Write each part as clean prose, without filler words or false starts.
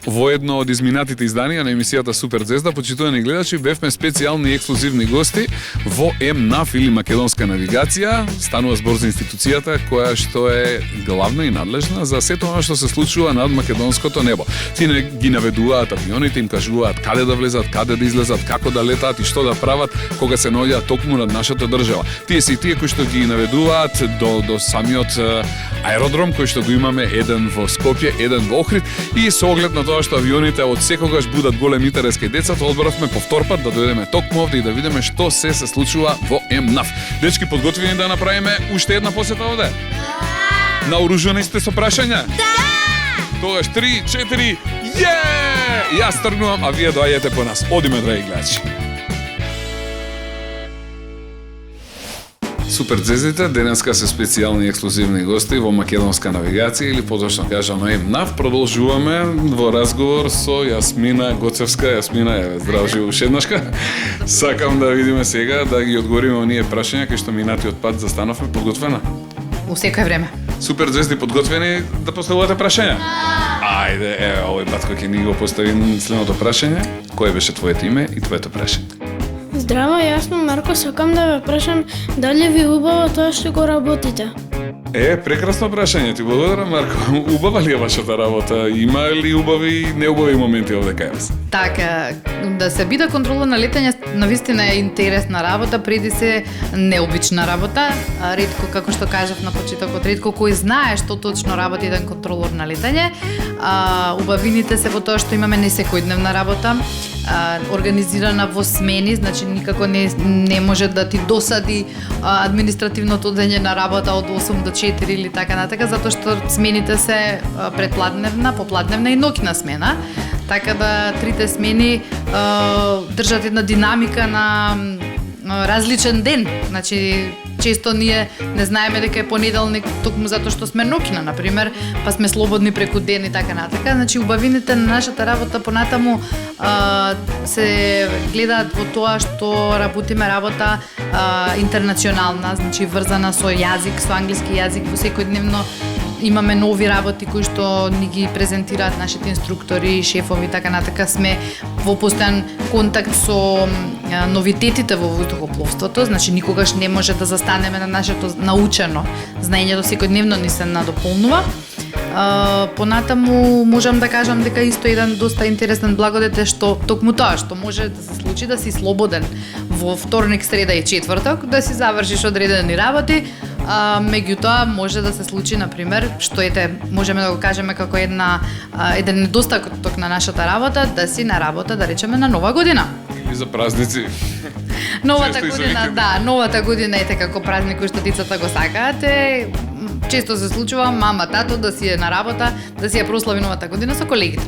Во едно од изминатите изданија на емисијата Супер Звезда, почитувани гледачи, бевме специјални и ексклузивни гости во МНАФ или Македонска навигација. Станува збор за институцијата која што е главна и надлежна за сето она што се случува над македонското небо. Тие ги наведуваат авионите, им кажуваат каде да влезат, каде да излезат, како да летаат и што да прават кога се наоѓаат токму над нашата држава. Тие се и тие кои што ги наведуваат до самиот аеродром кој што го имаме, еден во Скопје, еден во Охрид, и со оглед на тоа што авионите од секогаш будат голем интерес кај децата, одборавме повторпат да дојдеме токму овде и да видиме што се случува во МНАФ. Дечки, подготвени да направиме уште една посета овде? Да! Наоружени сте со прашања? Да! Тогаш 3, 4, Јас тргнувам, а вие доаѓате по нас. Одиме, драги гледачи. Супер Звездите денеска се специјални и ексклузивни гости во Македонска навигација или поточно кажано МНАФ. Продолжуваме во разговор со Јасмина Гоцевска. Јасмина, здрав живо уште еднашка. Сакам да видиме сега да ги одговориме оние прашања кои што минатиот пат застановме. Подготвена? У секој време. Супер Звезди, подготвени да поставувате прашања? Ајде, овој пат кој ќе ни го постави следното прашање. Кое беше твоето име и твоето прашање? Здраво, јас сум Марко, сакам да ве прашам дали ви убаво тоа што го работите? Прекрасно прашање, ти благодарам, Марко. Убава ли е вашата работа? Има ли убави и неубави моменти овде кај вас? Така, да се биде контролор на летање навистина е интересна работа, преди се необична работа. Ретко, како што кажав на почетокот, ретко кој знае што точно работи еден контролор на летање. Убавините се во тоа што имаме не секојдневна работа, организирана во смени, значи никако не може да ти досади административното одење на работа од 8 до 4 или така натака, затоа што смените се предпладневна, попладневна и ноќна смена. Така да трите смени држат една динамика на различен ден. Значи, често ние не знаеме дека е понеделник токму затоа што сме ноќна, например, па сме слободни преку ден и така натака. Значи, убавините на нашата работа понатаму се гледаат во тоа што работиме работа интернационална, значи врзана со јазик, со англиски јазик во секојдневно. Имаме нови работи кои што ни ги презентираат нашите инструктори, шефови и така натака. Сме во постојан контакт со новитетите во воздухопловството, значи никогаш не може да застанеме на нашето научено знаењето, секојдневно ни се надополнува. Понатаму можам да кажам дека исто еден доста интересен благодет е што токму тоа што може да се случи да си слободен во вторник, среда и четврток, да си завршиш одредени работи. Меѓутоа може да се случи, например, што можеме да го кажеме како еден недостаток на нашата работа, да си на работа, да речеме, на Нова година. И за празници. Новата година, да, новата година е како празник кој што децата го сакаат. Често се случува мама, тато да си е на работа, да си ја прослави новата година со колегите.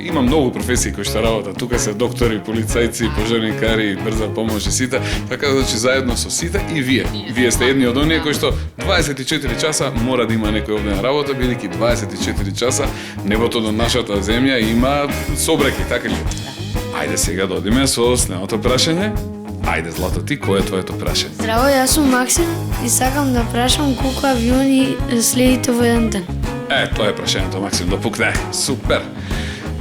Има многу професии кои што работат. Тука се доктори, полицајци, пожарникари, брза помош и сите. Така да заедно со сите и вие. Вие сте едни од оние кои што 24 часа мора да има некој овде на работа, бидејќи 24 часа небото на нашата земја има собраки, така ли? Ајде сега да одиме со следното прашање. Ајде, Злато, ти, кој е твоето прашање? Здраво, јас сум Максим и сакам да прашам колку авиони следите во еден ден. Тоа е прашањето, Максим, да пукне. Супер.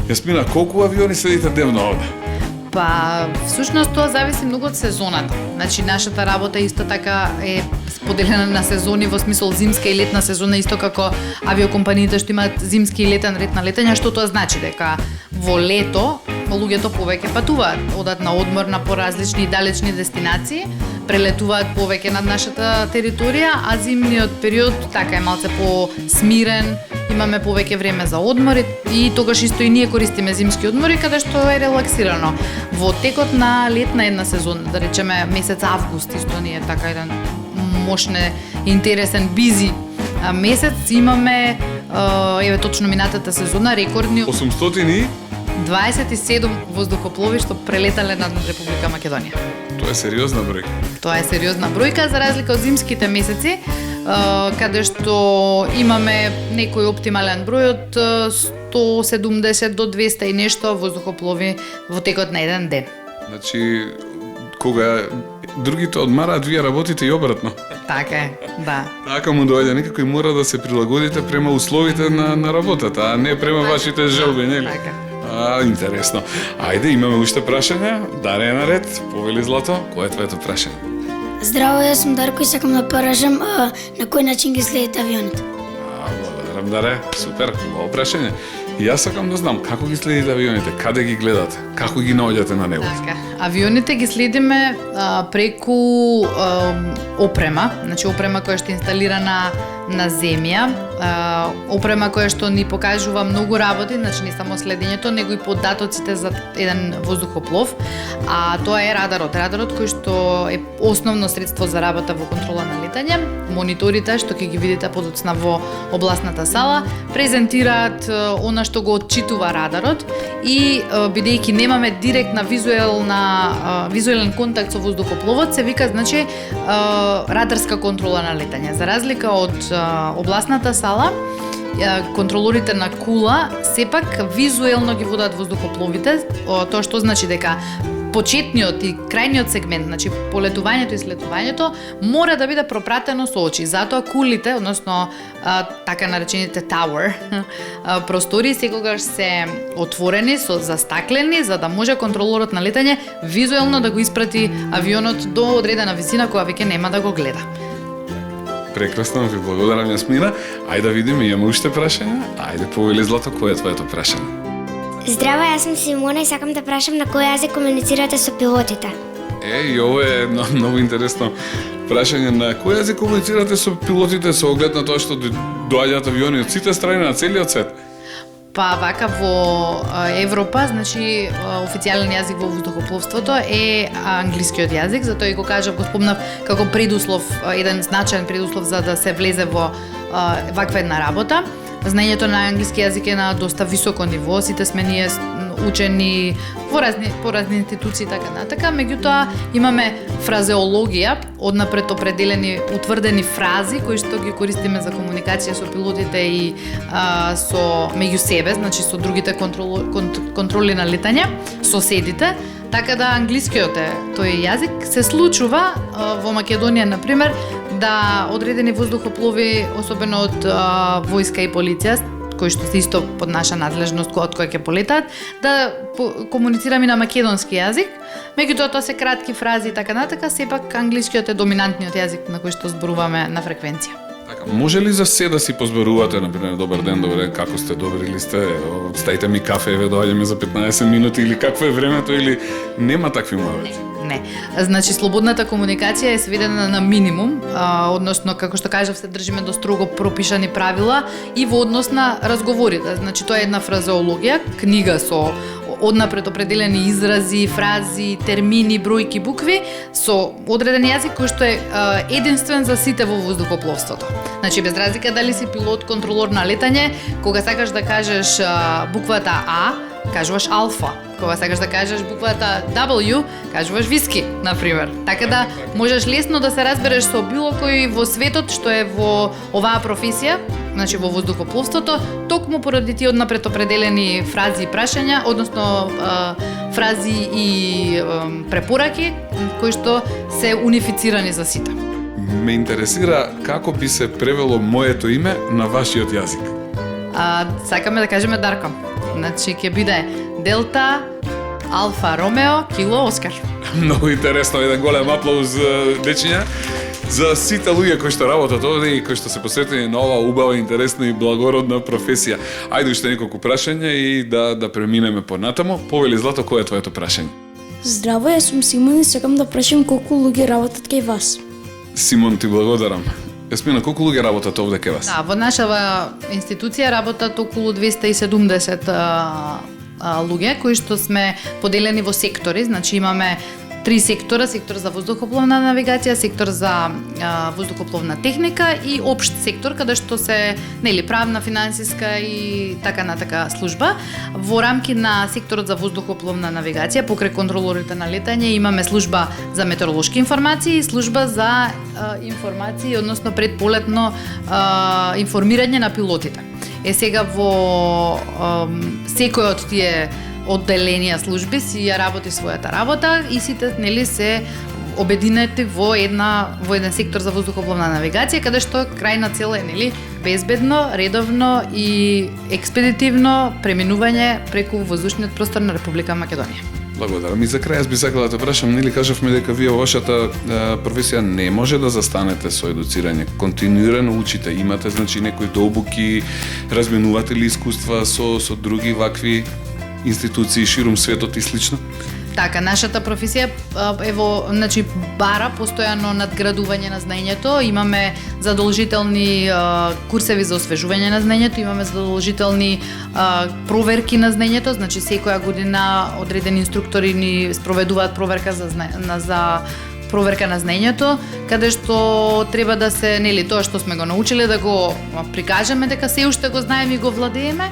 Јасмина, колку авиони следите дневно овде? Па, всушност тоа зависи многу од сезоната. Значи, нашата работа исто така е споделена на сезони во смисол зимска и летна сезона, исто како авиокомпаниите што имаат зимски и летен ред на летање, што тоа значи дека во лето луѓето повеќе патуваат, одат на одмор на поразлични и далечни дестинации, прелетуваат повеќе над нашата територија, а зимниот период така е малце по-смирен, имаме повеќе време за одмор и тогаш исто и ние користиме зимски одмори каде што е релаксирано. Во текот на летна една сезона, да речеме месец август, исто ни е така еден мощне, интересен, бизи месец, имаме точно минатата сезона рекордни 27 воздухоплови што прелетале над Република Македонија. Тоа е сериозна бројка. Тоа е сериозна бројка за разлика од зимските месеци, каде што имаме некој оптимален број од 170 до 200 и нешто воздухоплови во текот на еден ден. Значи, кога другите одмараат, вие работите и обратно. Така е, да. Така му доаѓа, некако и мора да се прилагодите према условите на работата, а не према вашите желби, нели? Така. Интересно. Ајде, имаме уште прашања. Даре е наред. Повели Злато, кој е твоето прашање? Здраво, јас сум Дарко и сакам да прашам на кој начин ги следите авионите. Благодарам, Даре. Супер, хубаво прашање. И јас сакам да знам како ги следите авионите, каде ги гледате, како ги наоѓате на небото. Така. Авионите ги следиме преку опрема, значи опрема која што е инсталирана на земја, опрема која што ни покажува многу работи, значи не само следењето, него и податоците за еден воздухоплов, а тоа е радарот. Радарот кој што е основно средство за работа во контрола на летање. Мониторите што ќе ги видите подоцна во обласната сала презентираат она што го отчитува радарот и бидејќи немаме директна визуелен контакт со воздухопловот, се вика значи радарска контрола на летање. За разлика од обласната сала, контролорите на кула сепак визуелно ги водат воздухопловите, тоа што значи дека почетниот и крајниот сегмент, значи полетувањето и слетувањето, мора да биде пропратено со очи. Затоа кулите, односно така наречените tower, простори секогаш се отворени, застаклени, за да може контролорот на летање визуелно да го испрати авионот до одредена висина која веќе нема да го гледа. Прекрасно, ви благодарам, Јасмина. Ајде да видиме, имаме уште прашања. Ајде, повели Злато, кој е твоето прашање? Здраво, јас сум Симона и сакам да прашам на кој јазик комуницирате со пилотите. И ово е многу интересно прашање. На кој јазик комуницирате со пилотите со оглед на тоа што доаѓаат авиони од сите страни на целиот свет? Па вака во Европа, значи официјален јазик во воздухопловството е англискиот јазик, затоа и го кажав, го спомнав како предуслов, еден значаен предуслов за да се влезе во ваква една работа. Знаењето на англиски јазик е на доста високо ниво, сите сме ние учени по разни институции така натака, меѓутоа имаме фразеологија, однапред определени утврдени фрази кои што ги користиме за комуникација со пилотите и со меѓу себе, значи со другите контроли на летање, соседите, така да англискиот е тој јазик. Се случува во Македонија, на пример, да одредени воздухоплови, особено од војска и полиција, кои што се исто под наша надлежност, од која ќе полетаат, да комуницираме на македонски јазик, меѓутоа тоа се кратки фрази и така натака, сепак англискиот е доминантниот јазик на кој што зборуваме на фреквенција. Така, може ли за се да си позборувате, например, добар ден, како сте, добри ли сте, стајте ми кафе, еве доаѓаме за 15 минути, или какво е времето, или нема такви моменти? Не. Значи, слободната комуникација е сведена на минимум, односно, како што кажав, се држиме до строго пропишани правила и во однос на разговорите. Значи, тоа е една фразеологија, книга со однапред определени изрази, фрази, термини, бројки, букви, со одреден јазик кој што е единствен за сите во воздухопловството. Значи, без разлика дали си пилот, контролор на летање, кога сакаш да кажеш буквата А, кажуваш алфа. Кога сакаш да кажеш буквата W, кажуваш виски, например. Така да можеш лесно да се разбереш со било кој во светот што е во оваа професија, значи во воздухопловството, токму поради тие однапред определени фрази и прашања, односно фрази и препораки кои што се унифицирани за сите. Ме интересира како би се превело моето име на вашиот јазик. Сакаме да кажеме Дарко. Значи ќе биде Делта, Алфа, Ромео, Кило, Оскар. Многу интересно, еден голем аплауз, дечиња, за сите луѓе кои што работат овде и кои што се посветени на оваа убава, интересна и благородна професија. Ајде уште неколку прашања и да преминеме понатамо. Повели Злато, кој е твоето прашање? Здраво, јас сум Симон и сакам да прашам колку луѓе работат кај вас. Симон, ти благодарам. Јасмина, колку луѓе работат овде кај вас? Да, во нашава институција работат околу 270 луѓе кои што сме поделени во сектори, значи имаме 3 сектора, сектор за воздухопловна навигација, сектор за воздухопловна техника и општ сектор каде што се правна, финансиска и така натака служба. Во рамки на секторот за воздухопловна навигација, покрај контролорите на летање, имаме служба за метеоролошки информации и служба за информации, односно предполетно информирање на пилотите. Сега во секој од тие одделенија служби си ја работи својата работа и сите се обединети во еден сектор за воздухопловна навигација, каде што крајна цел е, нели, безбедно, редовно и експедитивно преминување преку воздушниот простор на Република Македонија. Благодарам. И за крај, јас би сакала да те прашам, нели кажавме дека вие во вашата професија не може да застанете со едуцирање, континуирано учите, имате значи некои добуки, разменувате ли искуства со други вакви институции ширум светот и слично? Така, нашата професија значи бара постојано надградување на знаењето. Имаме задолжителни курсеви за освежување на знаењето, имаме задолжителни проверки на знаењето, значи секоја година одредени инструктори ни спроведуваат проверка за проверка на знаењето, каде што треба да се, нели, тоа што сме го научиле да го прикажеме дека се уште го знаеме и го владееме.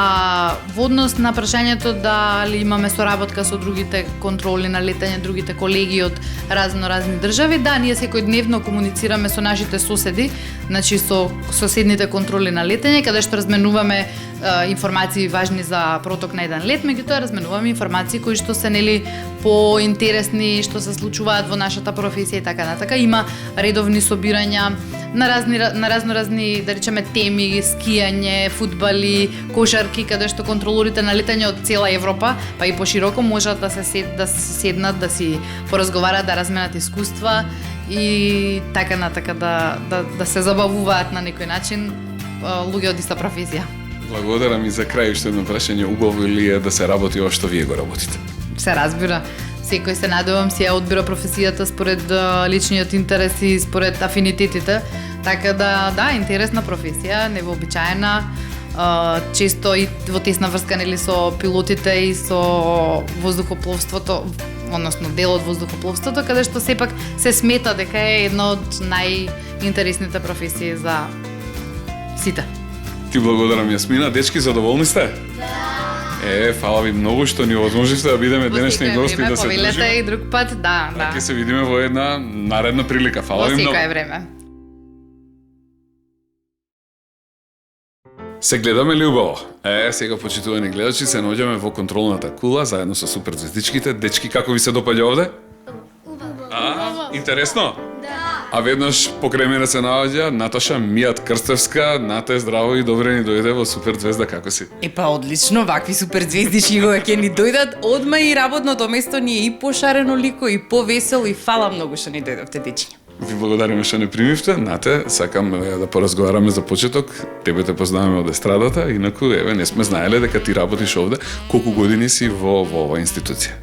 А во однос на прашањето дали имаме соработка со другите контроли на летање, другите колеги од разни држави, да, ние секојдневно комуницираме со нашите соседи, значи со соседните контроли на летање, каде што разменуваме информации важни за проток на еден лет, меѓутоа разменуваме информации кои што се, нели, поинтересни, што се случуваат во нашата професија и така натака. Има редовни собирања на разни, да речеме, теми, скијање, фудбали, кошарки, каде што контролорите на летање од цела Европа, па и пошироко можат да се седнат, да си поразговараат, да разменат искуства и така натака да се забавуваат на некој начин луѓе од иста професија. Благодарам. И за крај уште едно прашање, убаво ли е да се работи ова што вие го работите? Се разбира. Секој, се надевам, си ја одбира професијата според личниот интерес и според афинитетите. Така да, интересна професија, невообичаена, често и во тесна врска, нели, со пилотите и со воздухопловството, односно дел од воздухопловството, каде што сепак се смета дека е една од најинтересните професии за сите. Ти благодарам, Јасмина. Дечки, задоволни сте? Да. Фала ви многу што ни овозможивте да бидеме денешни гости, да се дружиме. Повелете и друг пат, да. Ќе се видиме во една наредна прилика. Фала ви многу. Во секое време. Се гледаме ли убаво? Сега, почитувани гледачи, се наоѓаме во контролната кула заедно со супер звездичките. Дечки, како ви се допаѓа овде? Убаво. Интересно? А веднаш покрај мене се наоѓа Наташа Мијат Крстевска. Нате, здраво и добре ни дојде во Супер звезда, како си? Одлично, вакви супер звездички кога ќе ни дојдат, одма и работното место ни е и пошарено лико и повесело и фала многу што ни дојдовте, дечки. Ви благодариме што не примивте. Нате, сакам да поразговараме за почеток. Тебе те познаваме од естрадата, инаку не сме знаеле дека ти работиш овде. Колку години си во оваа институција?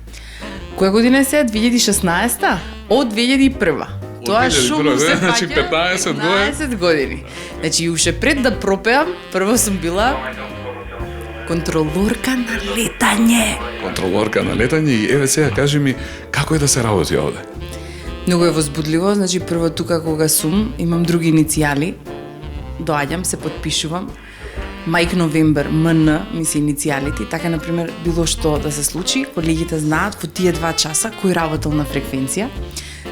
Која година се? 2016-та? Од 2001. Тоа шо му се значи паѓа? 15 години. Значи, уште пред да пропеам, прво сум била контролорка на летање. Контролорка на летање и еве сега кажи ми како е да се работи овде? Многу е возбудливо, значи прво тука кога сум, имам други иницијали. Доаѓам, се подпишувам. Мајк Новембер, МН, ми се иницијалите, така, например, било што да се случи, колегите знаат во тие 2 часа кој работел на фреквенција.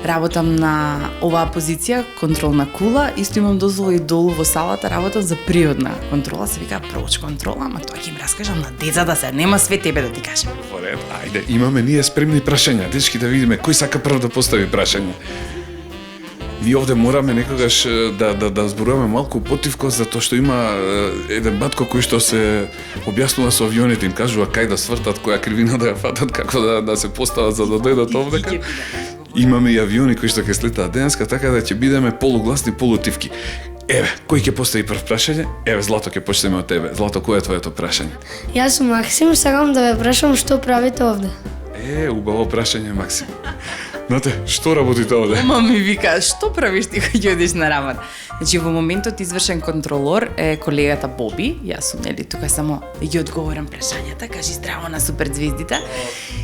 Работам на оваа позиција, контролна кула, исто имам дозвола и долу во салата, работам за природна контрола, се вика проч контрола, ама тоа ќе им раскажам на децата, се нема све тебе да ти кажам. Во ред, ајде, имаме ние спремни прашања, дечки, да видиме кој сака прв да постави прашање. Ние овде мораме некогаш да зборуваме малку потивко, затоа што има еден батко кој што се објаснува со авионите, им кажува кај да свртат, која кривина да ја фатат, како да се постават за да дојдат овдека. Имаме и авиони кои што ќе слетаат денеска, така да ќе бидеме полугласни, полутивки. Еве, кој ќе постави прв прашање? Еве, Злато, ќе почнеме од тебе. Злато, кој е твоето прашање? Јас сум Максим, сакам да ве прашам што правите овде. Убаво прашање, Максим. Знате, што работите овде? Ама ми вика, што правиш ти кога ќе одиш на работа? Значи, во моментот извршен контролор е колегата Боби. Јас сум, нели, тука само да ги одговорам прашањата, кажи здраво на супер звездите.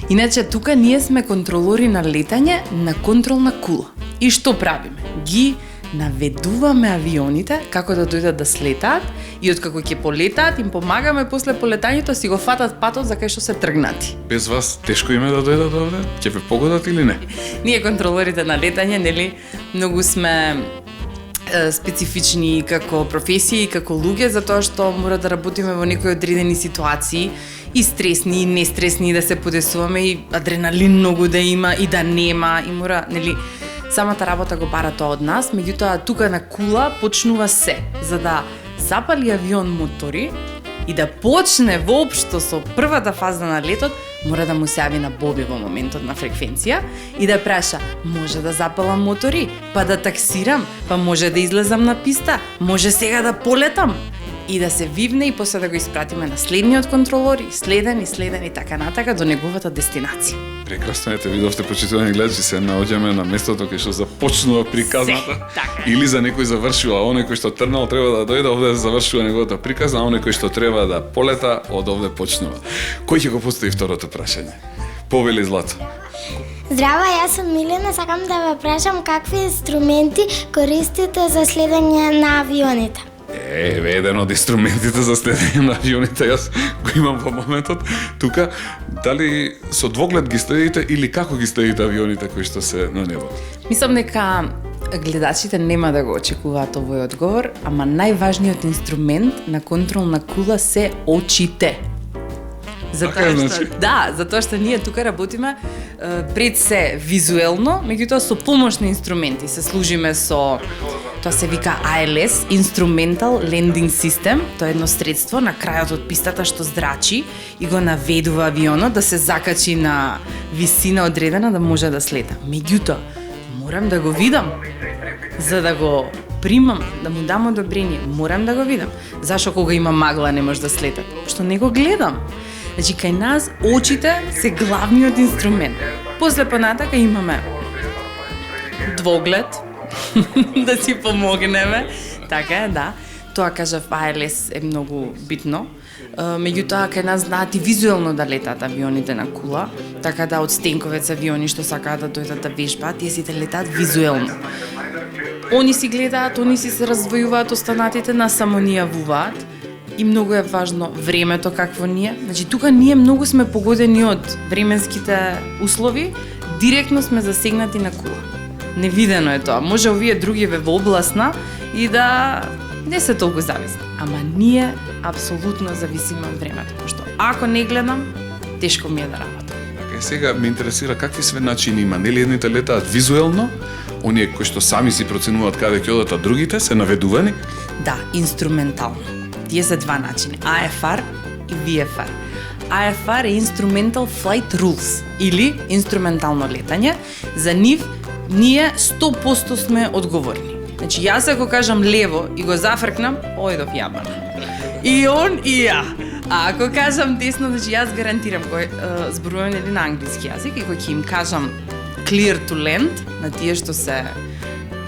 Иначе, тука ние сме контролори на летање на контролна кула. И што правиме? Ги наведуваме авионите како да дојдат да слетаат и откако ќе полетаат им помагаме после полетањето си го фатат патот за кај што се тргнати. Без вас тешко им е да дојдат овде? Ќе ве погодат или не? Ние контролорите на летање, нели, многу сме специфични како професија и како луѓе, затоа што мора да работиме во некои одредени ситуации и стресни, и нестресни, да се подесуваме, и адреналин многу да има, и да нема, и мора, нели, самата работа го бара тоа од нас, меѓутоа тука на кула почнува се, за да запали авион мотори и да почне воопшто со првата фаза на летот, мора да му се јави на Боби во моментот на фреквенција и да праша, може да запалам мотори, па да таксирам, па може да излезам на писта, може сега да полетам. И да се вивне и после да го испратиме на следниот контролор и следен и така натака до неговата дестинација. Прекрасно, ете, видовте, почитувани гледачи, се наоѓаме на местото кај што започнува приказната. Така. Или за некој завршува, оној кој што трнал треба да дојде овде да завршува неговата приказна, а оној кој што треба да полета од овде почнува. Кој ќе го постави второто прашање? Повели Злато. Здраво, јас сум Милена, сакам да ве прашам какви инструменти користите за следење на авионите. Еве еден од инструментите за следење на авионите, јас го имам во моментот. Тука, дали со двоглед ги следите или како ги следите авионите кои што се на небо? Мислам дека гледачите нема да го очекуваат овој одговор, ама најважниот инструмент на контрол на кула се очите. Така, значи? Да, затоа што ние тука работиме пред се визуелно, меѓутоа со помошни инструменти. Се служиме со, тоа се вика ILS, Instrumental Landing System. Тоа е едно средство на крајот од пистата што зрачи и го наведува авионот да се закачи на висина одредена да може да слета. Меѓутоа, морам да го видам за да го примам, да му дам одобрение. Морам да го видам. Зашо кога има магла не може да слета? Што не го гледам. Значи, кај нас очите се главниот инструмент. После понатака имаме двоглед, да си помогнеме. Така е, да. Тоа, кажав, ILS е многу битно. Меѓутоа, кај нас знаат и визуелно да летаат авионите на кула, така да од стенковец авиони што сакаат да дојдат да вежбаат, тие сите летаат визуелно. Они си гледаат, они си се развојуваат останатите, на само ни јавуваат. И многу е важно времето какво ни е. Значи, тука ние многу сме погодени од временските услови, директно сме засегнати на кула. Невидено е тоа. Може овие другиве во областна и да не се толку зависни. Ама ние апсолутно зависиме од времето, пошто ако не гледам, тешко ми е да работам. Така, сега ме интересира какви све начини има. Нели едните летаат визуелно, оние кои што сами си проценуваат каде ќе одат, а другите се наведувани? Да, инструментално. Тие се два начини, AFR и VFR. AFR е Instrumental Flight Rules, или инструментално летање. За нив, ние 100% сме одговорни. Значи, јас ако кажам лево и го зафркнам, ојдов јабана. И он, и ја. А ако кажам десно, значи јас гарантирам, кој зборувам нели на англиски јазик, и кој ќе им кажам clear to land, на тие што се,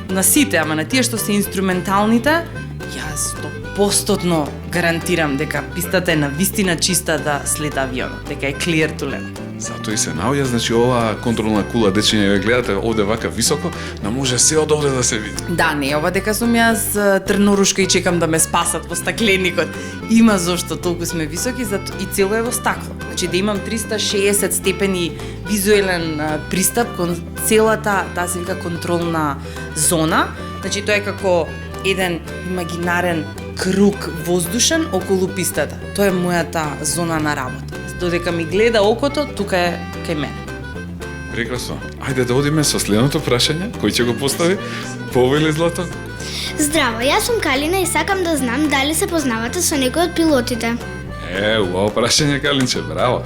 на сите, ама на тие што се инструменталните, јас 100% гарантирам дека пистата е навистина чиста да слета авионот, дека е clear to land. Затоа и се наоѓа, значи оваа контролна кула, дечиња ја гледате овде вака високо, да може се од овде да се види. Да, не, ова дека сум јас трнорушка и чекам да ме спасат во стакленикот. Има зошто толку сме високи, и цело е во стакло. Значи да имам 360 степени визуелен пристап кон целата, таа се вика контролна зона. Значи тоа е како еден имагинарен круг воздушен околу пистата. Тоа е мојата зона на работа. Додека ми гледа окото, тука е кај мене. Прекрасно. Ајде да одиме со следното прашање, кој ќе го постави? Повели Злато? Здраво, јас сум Калина и сакам да знам дали се познавате со некој од пилотите. Убаво прашање, Калинче, браво.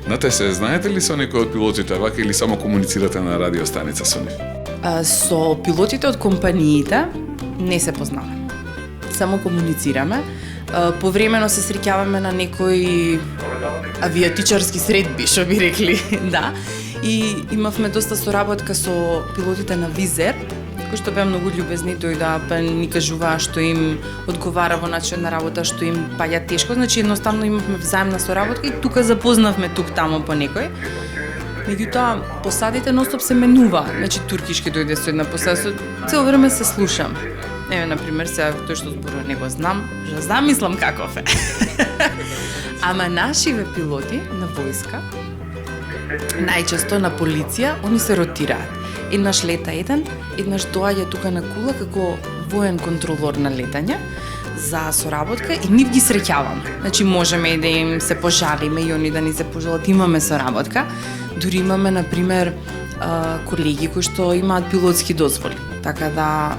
Нате се, знаете ли со некој од пилотите вака или само комуницирате на радиостаница со нив? Со пилотите од компаниите не се познаваме. Само комуницираме. Повремено се среќаваме на некои авиатичарски средби, што би рекли, да. И имавме доста соработка со пилотите на Визер, кои што беа многу љубезни, дојдоа па ни кажуваа што им одговара во начинот на работа, што им паѓа тешко, значи едноставно имавме взаемна соработка и тука запознавме тук-тамо по некој. Меѓутоа, посадите ностоп се менува, значи туркишки дојде со една посада, цело време се слушам. Еве, например, сега тој што зборува не го знам, ја замислам каков е. Ама нашиве пилоти на војска, најчесто на полиција, они се ротираат. Еднаш лета еден, еднаш доаѓа тука на кула како воен контролор на летање, за соработка и нив ги среќавам. Значи можеме и да им се пожалиме и они да ни се пожалат, имаме соработка. Дури имаме, например, колеги кои што имаат пилотски дозволи. Така да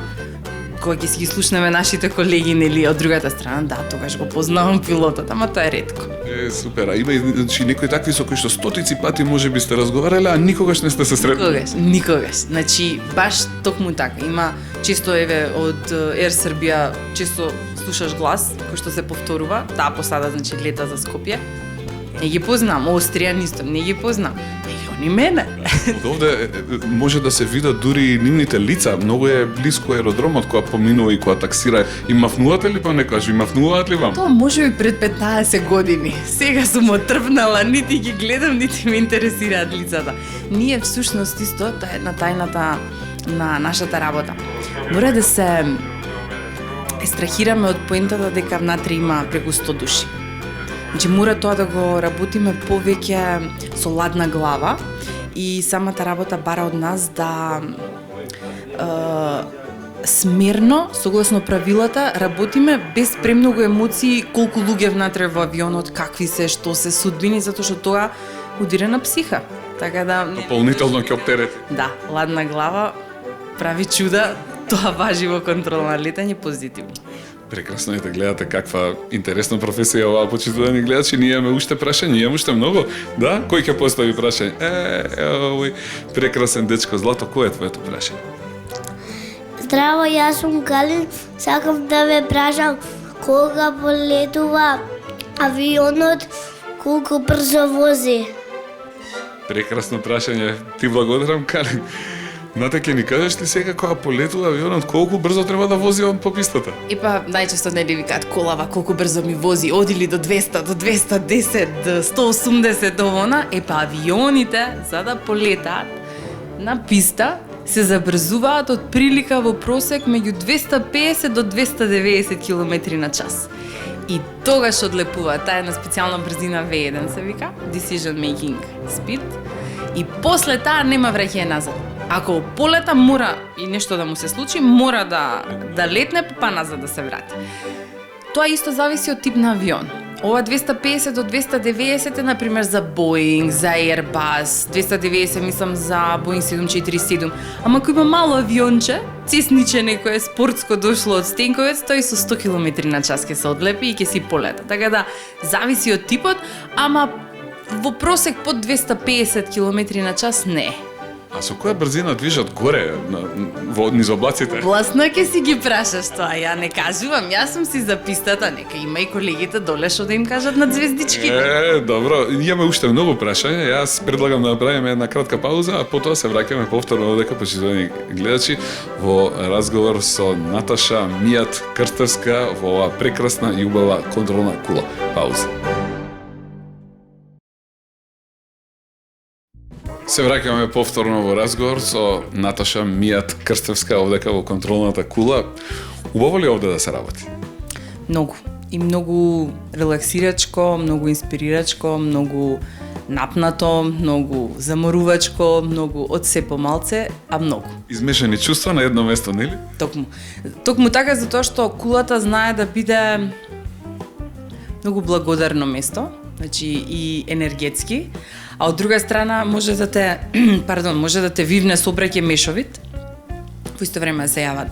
кога ќе си ги слушнеме нашите колеги, нели, од другата страна, да, тогаш го познавам пилотот, ама тоа е ретко. Супер, а има и значи, некои такви со кои што стотици пати може би сте разговарале, а никогаш не сте се сретнали. Никогаш. Значи, баш токму така. Има често, еве, од Air Serbia, често слушаш глас, кој што се повторува, таа посада, значи, лета за Скопје. Не ги познам, Острија нисто, не ги познам. Они мене. Од овде може да се видат дури нивните лица, многу е близко аеродромот кога поминува и кога таксира. И мафнувате ли па некојаш, и мафнуваат ли вам? Тоа може би пред 15 години. Сега сум отрпнала, нити ги гледам, нити ме интересираат лицата. Ние всушност исто, тоа е една тајната на нашата работа. Мора да се естрахираме од поентата дека внатре има преку 100 души. Значи мора тоа да го работиме повеќе со ладна глава и самата работа бара од нас да смерно, согласно правилата, работиме без премногу емоции, колку луѓе внатре во авионот, какви се, што се судбини, затоа што тоа удира на психа. Така да Дополнително ќе оптерете. Да, ладна глава прави чуда, тоа важи во контрол на летање позитивно. Прекрасно е да гледате каква интересна професија оваа, почитувани гледачи. Ние имаме уште прашање, имаме уште многу. Да, кој ќе постави прашање? Овој прекрасен дечко Злато, кој е твоето прашање? Здраво, јас сум Галин. Сакам да ве прашам кога полетува авионот, колку брзо вози. Прекрасно прашање. Ти благодарам, Калин. Нате, ќе ни кажеш ти сега кога полетува авионот, колку брзо треба да вози он по пистата? Епа, најчесто не ли викаат колава колку брзо ми вози, оди ли до 200, до 210, до 180 до она. Епа, авионите, за да полетаат на писта, се забрзуваат од прилика во просек меѓу 250 до 290 км на час. И тогаш одлепува, таа е на специјална брзина V1 се вика, Decision Making Speed, и после таа нема враќање назад. Ако полета мора и нешто да му се случи, мора да летне па назад да се врати. Тоа исто зависи од тип на авион. Ова 250 до 290 е, например, за Boeing, за Airbus, 290 мислам за Boeing 747. Ама кој има мало авионче, цесниче некое спортско дошло од Стенковец, тој со 100 км на час ќе се одлепи и ќе си полета. Така да, зависи од типот, ама во просек под 250 км на час не. А со која брзина движат горе во низ облаците? Гласно ќе си ги прашаш тоа, ја не кажувам, јас сум си за пистата, нека има и колегите доле што да им кажат на звездичките. Добро, имаме уште многу прашања, јас предлагам да направиме една кратка пауза, а потоа се враќаме повторно додека, почитувани гледачи, во разговор со Наташа Мијат Крстевска во оваа прекрасна и убава контролна кула. Пауза. Се враќаме повторно во разговор со Наташа Мијат Крстевска овдека во контролната кула. Убаво ли овде да се работи? Многу. И многу релаксирачко, многу инспирирачко, многу напнато, многу заморувачко, многу од се помалце, а многу. Измешани чувства на едно место, нели? Токму така, затоа што кулата знае да биде многу благодарно место, значи и енергетски, а од друга страна може да те може да те вивне сообраќај мешовит, во исто време се јават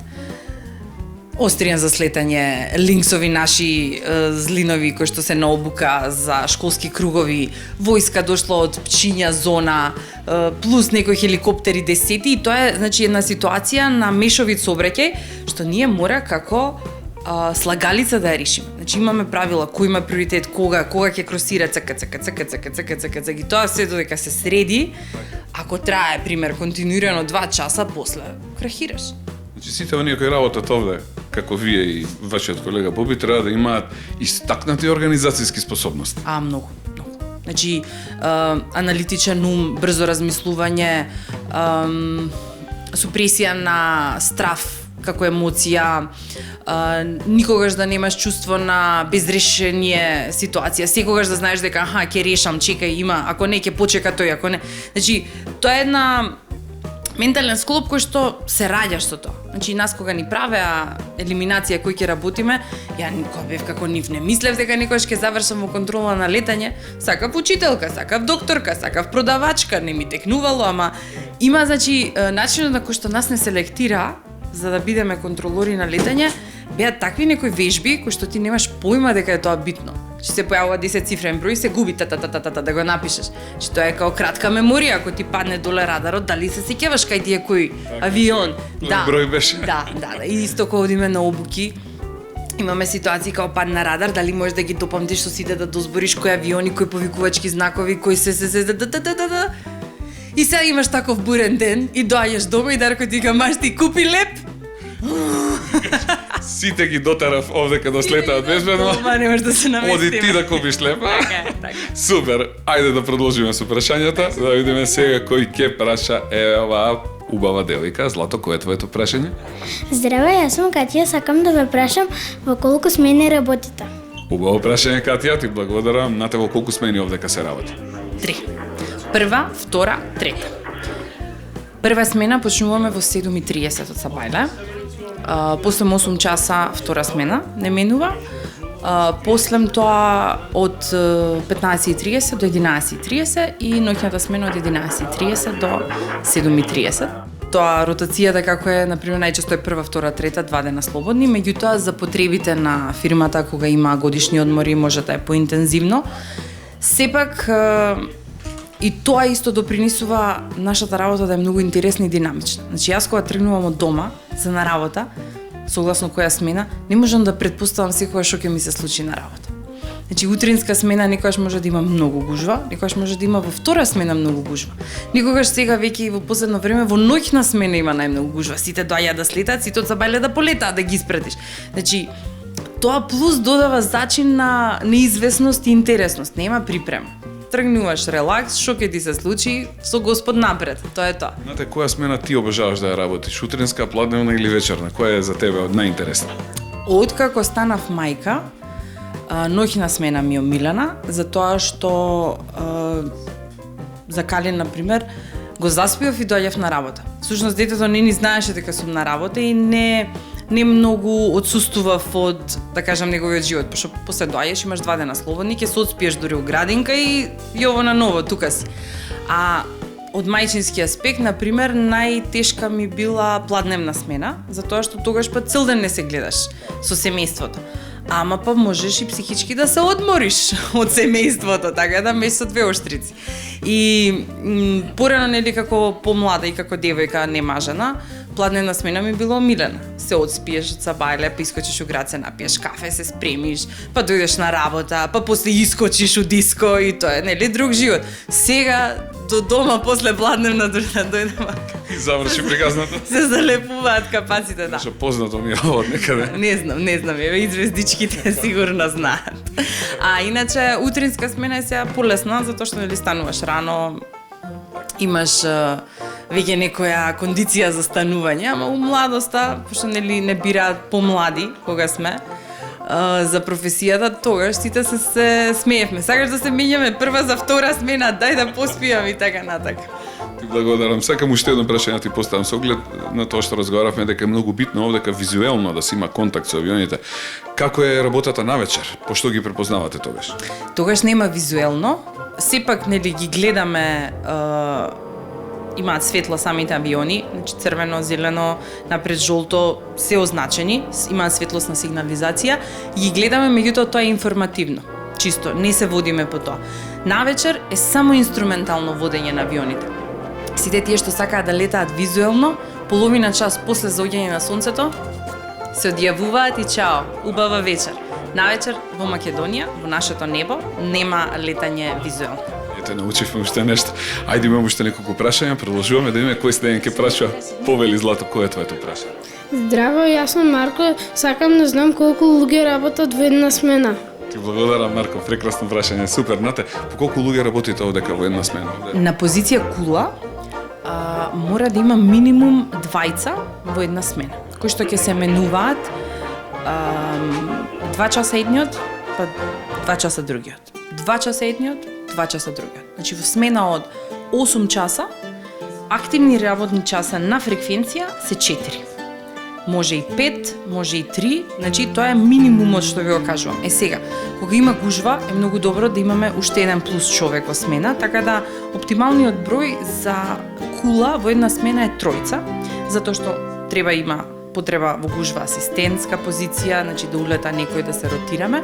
Остријан за слетање, линксови наши злинови кои што се на обука за школски кругови, војска дошло од Пчиња зона, плюс некои хеликоптери десети, и тоа е значи една ситуација на мешовит сообраќај што ние мора како слагалица да ја решиме. Значи имаме правила кој има приоритет, кога ќе кросира цк, и тоа се додека се среди, ако трае пример континуирано 2 часа, после крахираш. Значи сите оние кои работат овде, како вие и вашиот колега Боби, треба да имаат истакнати организацијски способности. Многу. Значи аналитичен ум, брзо размислување, супресија на страв како емоција, никогаш да немаш чувство на безрешение ситуација, секогаш да знаеш дека ќе решам, чекај, има, ако не ќе почека тој, ако не. Значи, тоа е една ментален склоп кој што се раѓаш со тоа. Значи нас кога ни правеа елиминација кој ќе работиме, ја кога бев како нив не мислев дека никогаш ќе завршам во контрола на летање, сакав учителка, сакав докторка, сакав продавачка, не ми текнувало, ама има значи начинот на кој што нас не селектира за да бидеме контролори на летање, беа такви некои вежби кои што ти немаш појма дека е тоа битно. Че се појавува 10 цифрен број и се губи да го напишеш. Че тоа е као кратка меморија, ако ти падне доле радарот, дали се сеќаваш кај ти е кој авион? Да. Број беше. Да. И исто кога одиме на обуки, имаме ситуации као падна радар, дали можеш да ги допамтиш со сите да дозбориш кој авиони, кој повикувачки знакови, кој се И сега имаш таков бурен ден и доаѓаш дома и Дарко ти га маш ти купи леп. Сите ги дотарав овдека да слетаат безбедно. Ама не можеш да се наместиме. Оди ти да купиш лепа. Така. Супер. Ајде да продолжиме со прашањата, да видиме сега кој ќе праша оваа убава девојка. Злато, кој е твоето прашање? Здраво, јас сум Катија, сакам да ве прашам во колку смени работите? Убаво прашање, Катија, ти благодарам. На те во колку смени овдека се работи? 3. Прва, втора, трета. Прва смена почнуваме во 7:30 од Сабајле. После 8 часа втора смена не менува. После тоа од 15:30 до 11:30 и ноќната смена од 11:30 до 7:30. Тоа ротацијата како е, например, најчесто е прва, втора, трета, 2 дена слободни, меѓутоа за потребите на фирмата кога има годишни одмори може да е поинтензивно. Сепак и тоа исто допринесува нашата работа да е многу интересна и динамична. Значи јас кога тргнувам од дома за на работа, согласно која смена, не можам да претпоставам секогаш што ќе ми се случи на работа. Значи утринска смена некогаш може да има многу гужва, некогаш може да има во втора смена многу гужва. Некогаш сега веќе и во последно време во ноќна смена има најмногу гужва. Сите доаѓаат да слетаат, сите од Сабајле да полетаат да ги испратиш. Значи тоа плюс додава зачин на неизвестност и интересност, нема припрема. Тргнуваш релакс, што ќе ти се случи, со Господ напред. Тоа е тоа. Знаете, која смена ти обожаваш да ја работиш? Утринска, пладневна или вечерна? Која е за тебе од најинтересна? Откако станав мајка, ноќна смена ми е омилена, затоа што за Калин, например, го заспиов и доаѓав на работа. Всушност, детето не ни знаеше дека сум на работа и не многу отсуствував од, да кажам, неговиот живот, пошто после доаѓаш, имаш 2 дена слободни, ќе се одспиеш дури у градинка и јово на ново, тука си. А од мајчински аспект, например, најтешка ми била пладневна смена, затоа што тогаш па цел ден не се гледаш со семејството. Ама па можеш и психички да се одмориш од семејството, така да меш со 2 оштрици. И порано, нели, како помлада и како девојка немажена, пладневна смена ми била омилена. Се одспиеш од Сабајле, па искочиш у град, се напиеш кафе, се спремиш, па дојдеш на работа, па после искочиш у диско и тоа е, нели, друг живот. Сега до дома после пладневна да дојдам. И заврши приказната. Се залепуваат капаците, да. Што познато ми е од некаде. Не знам, еве и звездичките сигурно знаат. А иначе утринска смена е сега полесна затоа што нели стануваш рано, имаш веќе некоја кондиција за станување, ама у младоста, пошто нели не бираат помлади кога сме, за професијата, тогаш сите се смеевме. Сакаш да се менјаме прва за втора смена, дај да поспијам и така натака. Ти благодарам. Сакам уште едно прашање ти поставам со оглед на тоа што разговаравме дека е многу битно овдека визуелно да се има контакт со авионите. Како е работата навечер? По што ги препознавате тогаш? Тогаш нема визуелно, сепак нели ги гледаме, имаат светло самите авиони, значи црвено, зелено, напред жолто, се означени, имаат светлосна сигнализација, ги гледаме, меѓутоа тоа е информативно. Чисто, не се водиме по тоа. Навечер е само инструментално водење на авионите. Сите тие што сакаат да летаат визуелно, половина час после заоѓање на сонцето, се одјавуваат и чао, убава вечер. Навечер во Македонија, во нашето небо, нема летање визуелно. Ете, научивме уште нешто. Ајде, имаме уште неколку прашања, продолжуваме да видиме кој следен ќе прашува. Повели, Злато, кој е твоето прашање? Здраво, јас сум Марко, сакам да знам колку луѓе работат во една смена. Ти благодарам, Марко, прекрасно прашање, супер. Знате, по колку луѓе работите овдека во една смена? На позиција кула мора да има минимум 2 во една смена, кои што ќе се менуваат 2 часа едниот, па 2 часа другиот. 2 часа едниот, 2 часа другиот. Значи во смена од 8 часа, активни работни часа на фреквенција се 4. Може и 5, може и 3, значи тоа е минимумот што ви го кажувам. Сега, кога има гужва, е многу добро да имаме уште еден плюс човек во смена, така да оптималниот број за кула во една смена е 3, затоа што треба има потреба во гужва асистентска позиција, значи да улета некој да се ротираме.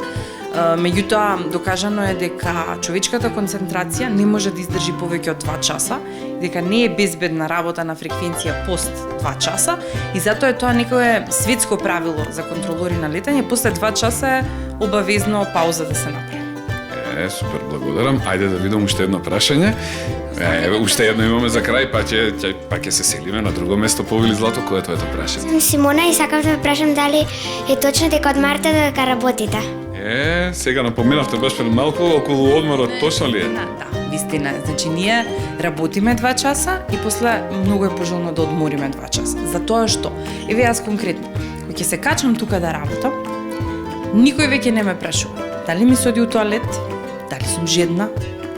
Меѓутоа, докажано е дека човечката концентрација не може да издржи повеќе од 2 часа, дека не е безбедна работа на фреквенција пост 2 часа и затоа е тоа некое светско правило за контролори на летање, после 2 часа е обавезно пауза да се направи. Супер, благодарам. Ајде да видам уште едно прашање. Уште едно имаме за крај, па ќе се селиме на друго место. Повели Злато, кое е твоето прашање? Сум Симона и сакам да ве прашам дали е точно дека од марта дека работите. Сега напоменавте баш пред малку околу одморот, точно ли е? Да, вистина. Значи ние работиме 2 часа и после многу е пожелно да одмориме 2 часа. Затоа што, еве јас конкретно, кога ќе се качам тука да работам, никој веќе не ме прашува дали ми се оди у тоалет, дали сум жедна,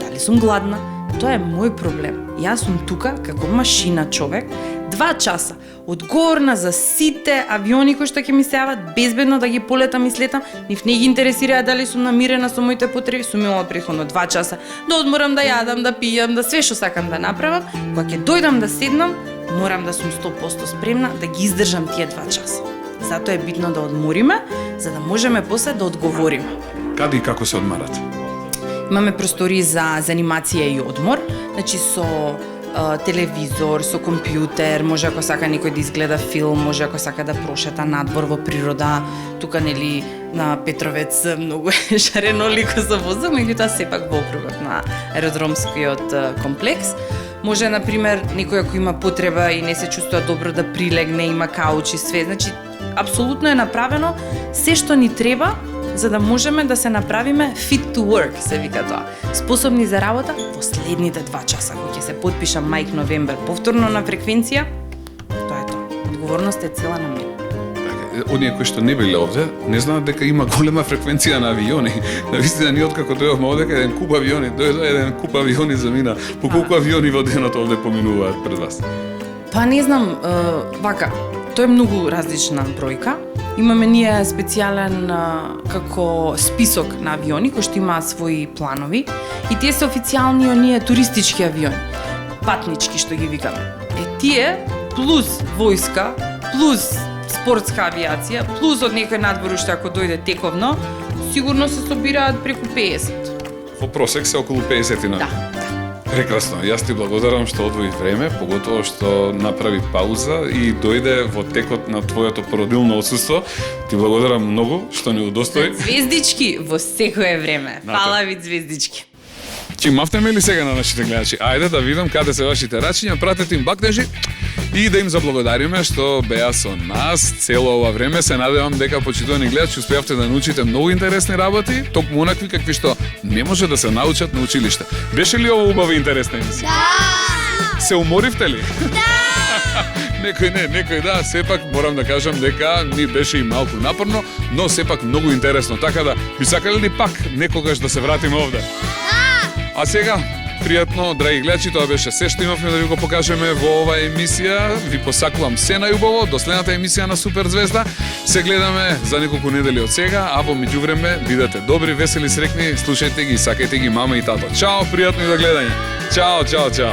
дали сум гладна. Тоа е мој проблем. Јас сум тука како машина човек, 2 часа, одговорна за сите авиони кои што ќе ми се јават, безбедно да ги полетам и слетам, нив не ги интересира дали сум намирена со моите потреби, сум имала претходно 2 часа да одморам, да јадам, да пијам, да све што сакам да направам. Кога ќе дојдам да седнам, морам да сум 100% спремна да ги издржам тие 2 часа. Затоа е битно да одмориме, за да можеме после да одговориме. Каде и како се одмарате? Имаме простори за занимација и одмор, значи со телевизор, со компјутер, може ако сака некој да изгледа филм, може ако сака да прошета надвор во природа, тука нели на Петровец многу е шарено лико за воза, меѓутоа сепак во округот на аеродромскиот комплекс. Може, например, некој ако има потреба и не се чувствува добро да прилегне, има кауч и све, значи апсолутно е направено се што ни треба за да можеме да се направиме fit to work, се вика тоа. Способни за работа во следните 2 часа, кога ќе се потпиша мај новембер повторно на фреквенција, тоа е тоа. Одговорноста е цела на мене. Оние кои што не биле овде, не знаат дека има голема фреквенција на авиони. Навистина, ние откако дојдовме овде, еден куп авиони, еден куп авиони замина. По колку авиони во денот овде поминуваат пред вас? Па не знам, вака, тоа е многу различна бројка. Имаме ние специјален како список на авиони кои што имаат своји планови и тие се официјални оние туристички авиони, патнички што ги викаме. Тие плюс војска, плюс спортска авијација, плюс од некој надвор уште ако дојде тековно, сигурно се собираат преку 50. Во просек се околу 50 на. Да. Прекрасно. Јас ти благодарам што одвои време, поготово што направи пауза и дојде во текот на твоето породилно отсуство. Ти благодарам многу што ни удостои. Звездички во секое време. Фала ви, звездички. Чимавтеме ли сега на нашите гледачи? Ајде да видам каде се вашите рачиња, пратете им бакнежи и да им заблагодариме што беа со нас цело ова време. Се надевам дека, почитувани гледачи, успеавте да научите многу интересни работи, токму онакви какви што не може да се научат на училиште. Беше ли ова убава и интересна емисија? Да! Се уморивте ли? Да! Некој не, некој да, сепак морам да кажам дека ни беше и малку напорно, но сепак многу интересно, така да би сакале ли пак некогаш да се вратиме овде? А сега, пријатно, драги гледачи, тоа беше се што имавме да ви го покажеме во оваа емисија. Ви посакувам се најубаво, до следната емисија на Супер Звезда. Се гледаме за неколку недели од сега, а во меѓувреме бидете добри, весели, среќни, слушајте ги, сакајте ги мама и тато. Чао, пријатно и до гледање. Чао, чао, чао.